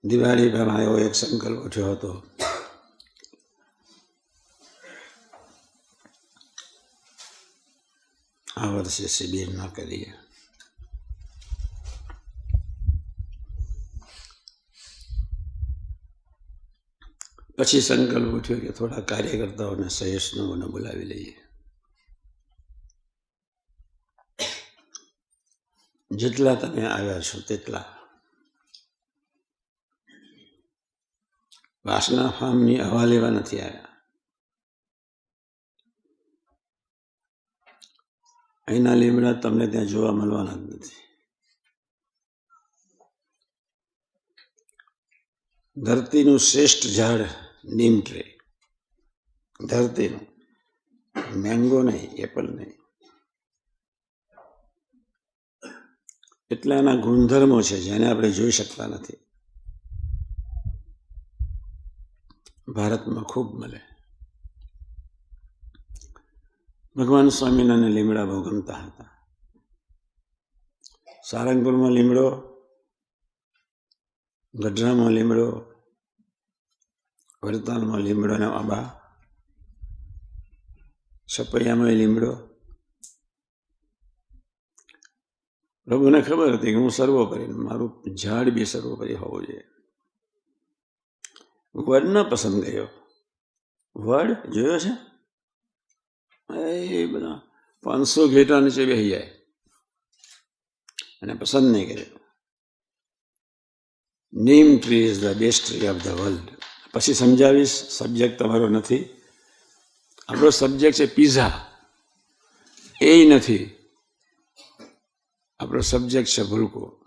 દિવાળીમાં એવો એક સંકલ્પ ઉઠ્યો હતો, આ વર્ષે શિબિર ન કરીએ. પછી સંકલ્પ ઉઠ્યો કે થોડા કાર્યકર્તાઓને સહિષ્ણુઓને બોલાવી લઈએ. જેટલા તમે આવ્યા છો તેટલા વાસના ફાર્મની હવા લેવા નથી આવ્યા. અહીંના લીમડા તમને ત્યાં જોવા મળવાના જ નથી. ધરતીનું શ્રેષ્ઠ ઝાડ નીમ ટ્રી, ધરતીનું, મેંગો નહીં, એપલ નહીં. એટલા એના ગુણધર્મો છે જેને આપણે જોઈ શકતા નથી. ભારતમાં ખૂબ મળે. ભગવાન સ્વામિનારાયણ લીમડા બહુ ગમતા હતા. સારંગપુરમાં લીમડો, ગઢડામાં લીમડો, વડતાલમાં લીમડો ને આંબા, છપૈયામાં લીમડો. પ્રભુને ખબર હતી કે હું સર્વોપરી, મારું ઝાડ બી સર્વોપરી હોવું જોઈએ. વડ ન પસંદ કર્યો. વડ જોયો છે? એ બધા 500 ઘેટા નીચે બેસી જાય અને પસંદ નહીં કર્યો. Neem tree is the best tree of the world. પછી સમજાવીશ, સબ્જેક્ટ તમારો નથી. આપણો સબ્જેક્ટ છે પીઝા, એ નથી. આપણો સબ્જેક્ટ છે ભૂલકો.